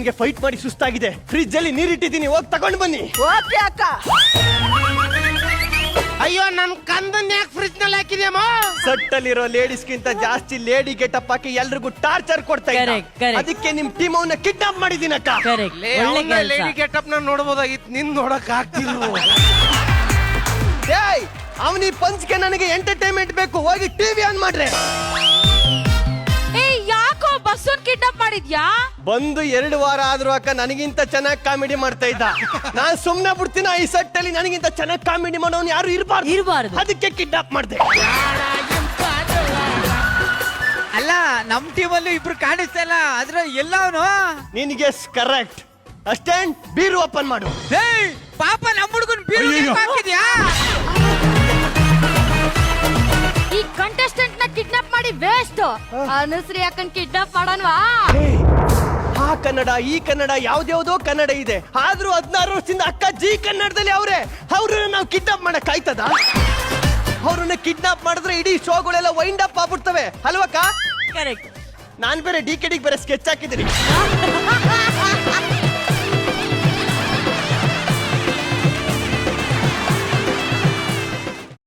ನನಗೆ ಫೈಟ್ ಮಾಡಿ ಸುಸ್ತಾಗಿದೆ. ಫ್ರಿಜ್ ಅಲ್ಲಿ ನೀರಿಟ್ಟಿದ್ದೀನಿ, ಹೋಗಿ ತಗೊಂಡು ಬನ್ನಿ. ಓಕೆ ಅಕ್ಕ. ಅಯ್ಯೋ ನನ್ ಕಂದನ್ ಯಾಕೆ ಫ್ರಿಜ್ ನಲ್ಲಿ ಹಾಕಿದ್ಯಮ್ಮ? ಸೆಟ್ ಅಲ್ಲಿರೋ ಲೇಡೀಸ್ ಗಿಂತ ಜಾಸ್ತಿ ಲೇಡಿ ಗೆಟಪ್ ಹಾಕಿ ಎಲ್ರಿಗೂ ಟಾರ್ಚರ್ ಕೊಡ್ತಾ ಇದ್ದ. Correct, correct. ಅದಕ್ಕೆ ನಿಮ್ ಟೀಮ್ ಅವನ್ನ ಕಿಡ್ನಾಪ್ ಮಾಡಿದೀನಕ್ಕ. ಲೇಡಿ ಗೆಟಪ್ ನ ನೋಡ್ಬೋದಾಗಿತ್ತು, ನಿನ್ ನೋಡಕ್ ಆಗ್ತಿಲ್ಲ. ಏಯ್, ಅವನಿ ಪಂಚ್ಗೆ ನನಗೆ ಎಂಟರ್ಟೈನ್ಮೆಂಟ್ ಬೇಕು, ಹೋಗಿ ಟಿವಿ ಆನ್ ಮಾಡ್ರೆ. ಯಾಕೋ ಬಸ್ಸನ್ ಕಿಡ್ನಾಪ್ ಮಾಡಿದ್ಯಾ? ಬಂದು 2 ವಾರ ಆದ್ರೂ ಅಕ್ಕ ನನಗಿಂತ ಚೆನ್ನಾಗಿ ಕಾಮಿಡಿ ಮಾಡ್ತಾ ಇದ್ದ. ನಾನ್ ಸುಮ್ನೆ ಬಿಡ್ತೀನ? ಈ ಸೆಟ್ ಅಲ್ಲಿ ನನಗಿಂತ ಚೆನ್ನಾಗಿ ಕಾಮಿಡಿ ಮಾಡೋನು ಯಾರು ಇರಬಾರ್ದು. ಅದಕ್ಕೆ ಕಿಡ್ನಾಪ್ ಮಾಡ್ದೆ. ಅಲ್ಲ ನಮ್ ಟೀಮಲ್ಲೂ ಇಬ್ರು ಕಾಣಿಸ್ತಾ ಇಲ್ಲ, ಆದ್ರೆ ಎಲ್ಲ ಅವನು. ನಿನಗೆ ಕರೆಕ್ಟ್. ಅಷ್ಟೇ, ಬೀರು ಓಪನ್ ಮಾಡು. ಪಾಪ ನಮ್ಮ ಹುಡುಗನ್ ಬೀರು ಹಾಕಿದ್ಯಾ? ಈ ಕಂಟೆಸ್ಟೆಂಟ್ ನ ಕಿಡ್ನಾಪ್ ಮಾಡಿ ವೇಸ್ಟ್. ಅನುಶ್ರೀ ಅಕ್ಕನ್ ಕಿಡ್ನಾಪ್ ಮಾಡೋಣವಾ? ಆ ಕನ್ನಡ, ಈ ಕನ್ನಡ, ಯಾವ್ದ್ಯಾವ್ದೋ ಕನ್ನಡ ಇದೆ. ಆದ್ರೂ 16 ವರ್ಷದಿಂದ ಅಕ್ಕ ಜಿ ಕನ್ನಡದಲ್ಲಿ ಅವ್ರನ್ನ ನಾವು ಕಿಡ್ನಾಪ್ ಮಾಡಕ್ ಆಯ್ತದ? ಅವ್ರನ್ನ ಕಿಡ್ನಾಪ್ ಮಾಡಿದ್ರೆ ಇಡೀ ಶೋಗಳೆಲ್ಲ ವೈಂಡ್ ಅಪ್ ಆಗ್ಬಿಡ್ತವೆ ಅಲ್ವಕ್ಕ? ಕರೆಕ್ಟ್. ನಾನ್ ಬೇರೆ DKD ಬೇರೆ ಸ್ಕೆಚ್ ಹಾಕಿದ್ದೀನಿ.